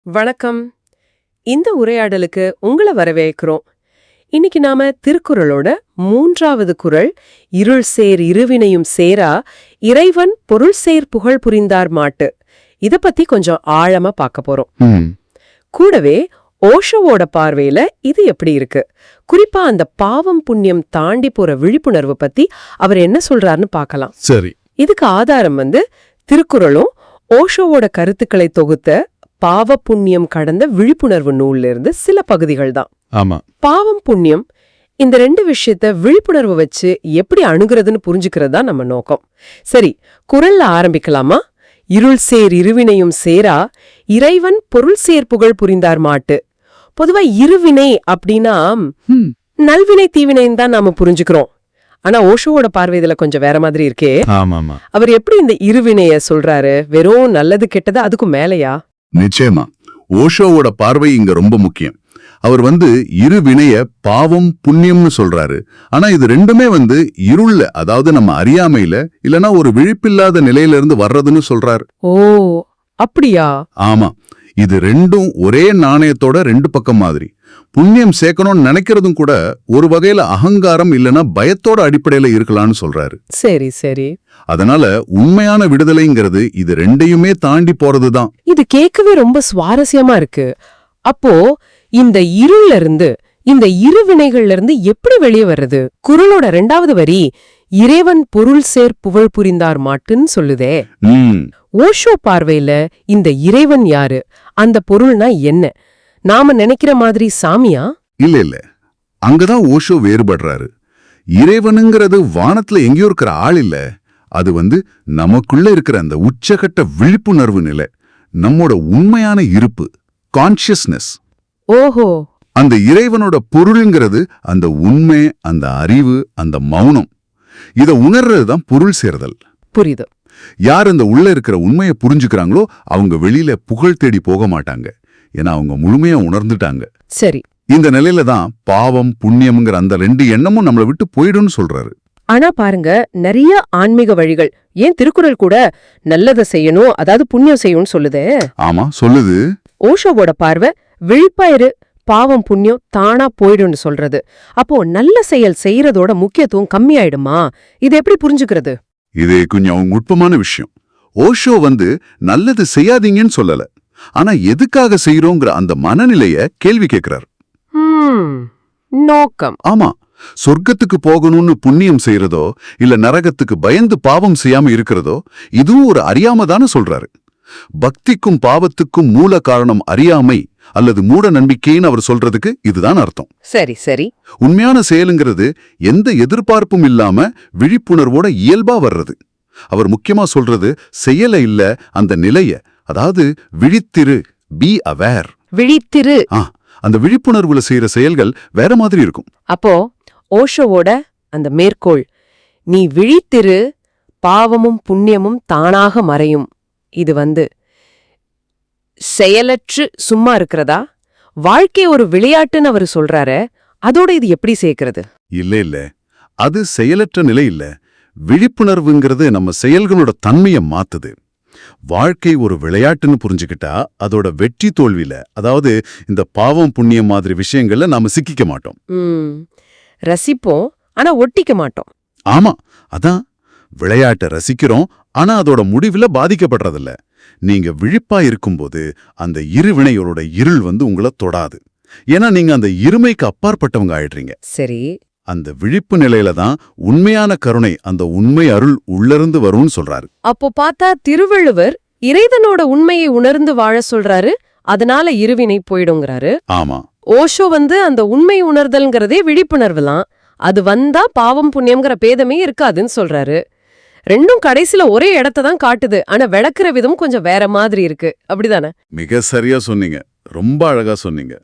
வணக்கம். இந்த உரையாடலுக்கு உங்களை வரவேற்கிறோம். இன்னைக்கு நாம திருக்குறளோட 3வது குறள், இருள் சேர் இருவினையும் சேரா இறைவன் பொருள் சேர் புகழ் புரிந்தார் மாட்டு. இத பத்தி கொஞ்சம் ஆழமா பார்க்க போறோம். கூடவே ஓஷோவோட பார்வையில இது எப்படி இருக்கு, குறிப்பா அந்த பாவம் புண்ணியம் தாண்டி போற விழிப்புணர்வு பத்தி அவர் என்ன சொல்றாருன்னு பார்க்கலாம். சரி. இதுக்கு ஆதாரம் திருக்குறளும் ஓஷோவோட கருத்துக்களை தொகுத்த பாவ புண்ணியம் கடந்த விழிப்புணர்வு நூல்ல இருந்து சில பகுதிகள் தான். ஆமா. பாவம் புண்ணியம் இந்த ரெண்டு விஷயத்த விழிப்புணர்வு வச்சு எப்படி அணுகிறதுன்னு புரிஞ்சுக்கிறது தான் நம்ம நோக்கம். சரி, குறள்ல ஆரம்பிக்கலாமா? இருள் சேர் இருவினையும் சேரா இறைவன் பொருள் சேர் புகழ் புரிந்தார் மாட்டு. பொதுவா இருவினை அப்படின்னா நல்வினை தீவினைன்னு தான் நாம புரிஞ்சுக்கிறோம். ஆனா ஓஷோவோட பார்வை இதுல கொஞ்சம் வேற மாதிரி இருக்கே. ஆமாமா. அவர் எப்படி இந்த இருவினைய சொல்றாரு? வெறும் நல்லது கெட்டது அதுக்கும் மேலையா? நிச்சயமா. ஓஷோவோட பார்வை இங்க ரொம்ப முக்கியம். அவர் இரு வினைய பாவம் புண்ணியம்னு சொல்றாரு. ஆனா இது ரெண்டுமே இருள்ல, அதாவது நம்ம அறியாமையில இல்லனா ஒரு விழிப்பில்லாத நிலையில இருந்து வர்றதுன்னு சொல்றாரு. ஓ, அப்படியா? ஆமா. இது ரெண்டும் ஒரே நாணயத்தோட ரெண்டு பக்கம் மாதிரி. புண்ணியம் சேர்க்கணும்னு நினைக்கிறதும் கூட ஒரு வகையில அகங்காரம் இல்லனா பயத்தோட அடிப்படையில இருக்கலாம்னு சொல்றாரு. சரி சரி. அதனால உண்மையான விடுதலைங்கிறது இது ரெண்டையுமே தாண்டி போறதுதான். இது கேட்கவே ரொம்ப சுவாரஸ்யமா இருக்கு. அப்போ இந்த இருள்ல இருந்து, இந்த இரு வினைகள்ல இருந்து எப்படி வெளியே வர்றது? குறளோட 2வது வரி இறைவன் பொருள் சேர் புகழ் புரிந்தார் மாட்டுன்னு சொல்லுதே. ஓஷோ பார்வையில இந்த இறைவன் யாரு? அந்த பொருள்னா என்ன? நாம நினைக்கிற மாதிரி சாமியா? இல்ல. அங்கதான் ஓஷோ வேறுபடுறாரு. இறைவனுங்கிறது வானத்துல எங்கேயோ இருக்கிற ஆள் இல்ல. அது நமக்குள்ள இருக்கிற அந்த உச்சகட்ட விழிப்புணர்வு நிலை, நம்மோட உண்மையான இருப்பு, கான்ஷியஸ்னஸ். ஓஹோ. அந்த இறைவனோட பொருள்ங்கிறது அந்த உண்மை, அந்த அறிவு, அந்த மௌனம். இத உணர்றதுதான் பொருள் சேர்தல். புரியுது. யார் அந்த உள்ள இருக்கிற உண்மையை புரிஞ்சுக்கிறாங்களோ அவங்க வெளியில புகழ் தேடி போக மாட்டாங்க. ஏன்னா அவங்க முழுமையா உணர்ந்துட்டாங்க. சரி. இந்த நிலையில தான் பாவம் புண்ணியம்ங்கிற அந்த ரெண்டு எண்ணமும் நம்மளை விட்டு போயிடும்னு சொல்றாரு. ஆனா பாருங்க, நிறைய ஆன்மீக வழிகள், ஏன் திருக்குறள் கூட நல்லதை செய்யணும், அதாவது புண்ணியம் செய்யணும்னு சொல்லுதே. ஆமா, சொல்லுது. ஓஷோவோட பார்வை விழிப்பாயிரு, பாவம் புண்ணியம் தானா போயிடும்னு சொல்றது. அப்போ நல்ல செயல் செய்யறதோட முக்கியத்துவம் கம்மியாயிடுமா? இது எப்படி புரிஞ்சுக்கிறது? இது கொஞ்சம் நுட்பமான விஷயம். ஓஷோ நல்லது செய்யாதீங்கன்னு சொல்லல, ஆனா எதுக்காக செய்யறோங்கிற அந்த மனநிலைய கேள்வி கேட்கிறார். நோக்கம். ஆமா. சொர்க்கத்துக்கு போகணும்னு புண்ணியம் செய்யறதோ இல்ல நரகத்துக்கு பயந்து பாவம் செய்யாம இருக்கிறதோ இதுவும் ஒரு அறியாம தானே சொல்றாரு. பக்திக்கும் பாவத்துக்கும் மூல காரணம் அறியாமை அல்லது மூட நம்பிக்கைன்னு அவர் சொல்றதுக்கு இதுதான் அர்த்தம். சரி சரி. உண்மையான செயலுங்கிறது எந்த எதிர்பார்ப்பும் இல்லாம விழிப்புணர்வோட இயல்பா வர்றது. அவர் முக்கியமா சொல்றது செயல இல்ல, அந்த நிலைய, அதாவது விழித்திரு, பி அவேர். விழித்திரு. அந்த விழிப்புணர்வுல செய்யற செயல்கள் வேற மாதிரி இருக்கும். அப்போ ஓஷோவோட அந்த மேற்கோள், நீ விழித்திரு, பாவமும் புண்ணியமும் தானாக மறையும், இது செயலற்று சும்மா இருக்கிறதா? வாழ்க்கை ஒரு விளையாட்டுன்னு அவர் சொல்றாரு. அதோட இது எப்படி சேர்க்கிறது? இல்ல. அது செயலற்ற நிலை இல்ல. விழிப்புணர்வுங்கிறது நம்ம செயல்களோட தன்மையை மாத்துது. வாழ்க்கை ஒரு விளையாட்டுன்னு புரிஞ்சுக்கிட்டா அதோட வெற்றி தோல்வியில, அதாவது இந்த பாவம் புண்ணியம் மாதிரி விஷயங்கள்ல நாம சிக்கிக்க மாட்டோம். ரசிப்போம், ஆனா ஒட்டிக்க மாட்டோம். ஆமா, அதான் விளையாட்டை ரசிக்கிறோம், ஆனா அதோட முடிவுல பாதிக்கப்படுறதில்ல. நீங்க விழிப்பா இருக்கும்போது அந்த இருவினையோட இருள் உங்களை தொடாது. ஏன்னா நீங்க அந்த இருமைக்கு அப்பாற்பட்டவங்க ஆயிடுறீங்க. சரி. அந்த விழிப்பு நிலையில தான் உண்மையான கருணை, அந்த உண்மை அருள் உள்ளிருந்து வரும்னு சொல்றாரு. அப்போ பார்த்தா திருவள்ளுவர் இறைவனோட உண்மையை உணர்ந்து வாழ சொல்றாரு, அதனால இருவினை போயிடுங்கிறாரு. ஆமா. ஓஷோ அந்த உண்மை உணர்தல்ங்கிறதே விழிப்புணர்வுலாம், அது வந்தா பாவம் புண்ணியம்ங்கிற பேதமே இருக்காதுன்னு சொல்றாரு. ரெண்டும் கடைசில ஒரே இடத்தை தான் காட்டுது, ஆனா விளக்குற விதம் கொஞ்சம் வேற மாதிரி இருக்கு. அப்படிதானே? மிக சரியா சொன்னீங்க. ரொம்ப அழகா சொன்னீங்க.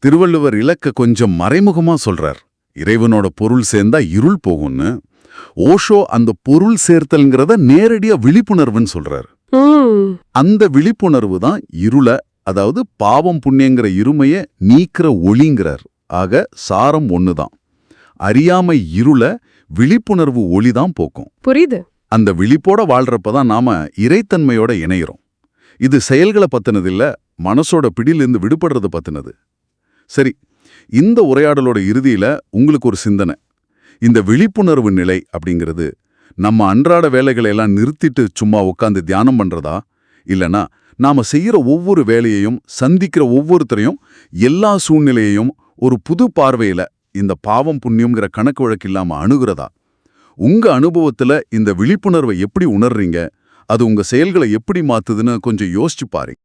திருவள்ளுவர் இலக்க கொஞ்சம் மறைமுகமா சொல்றார். இறைவனோட பொருள் சேர்ந்தா இருள் போகும்னு. ஓஷோ அந்த பொருள் சேர்த்தல்ங்கிறத நேரடியா விழிப்புணர்வுன்னு சொல்றாரு. அந்த விழிப்புணர்வு தான் இருள, அதாவது பாவம் புண்ணியங்கிற இருமைய நீக்கிற ஒளிங்கிறார். ஆக சாரம் ஒண்ணுதான். அறியாமை இருள, விழிப்புணர்வு ஒளிதான் போக்கும். புரியுது. அந்த விழிப்போட வாழ்றப்பதான் நாம இறைத்தன்மையோட இணையிறோம். இது செயல்களை பத்தினதில்ல, மனசோட பிடியிலிருந்து விடுபடுறத பத்தினது. சரி, இந்த உரையாடலோட இறுதியில உங்களுக்கு ஒரு சிந்தனை. இந்த விழிப்புணர்வு நிலை அப்படிங்கிறது நம்ம அன்றாட வேலைகளை எல்லாம் நிறுத்திட்டு சும்மா உட்காந்து தியானம் பண்றதா, இல்லனா நாம செய்யற ஒவ்வொரு வேலையையும், சந்திக்கிற ஒவ்வொருத்தரையும், எல்லா சூழ்நிலையையும் ஒரு புது பார்வையில இந்த பாவம் புண்ணியம்ங்கிற கணக்கு வழக்கு இல்லாம அணுகிறதா? உங்க அனுபவத்துல இந்த விழிப்புணர்வை எப்படி உணர்றீங்க? அது உங்க செயல்களை எப்படி மாத்துதுன்னு கொஞ்சம் யோசிச்சு பாருங்க.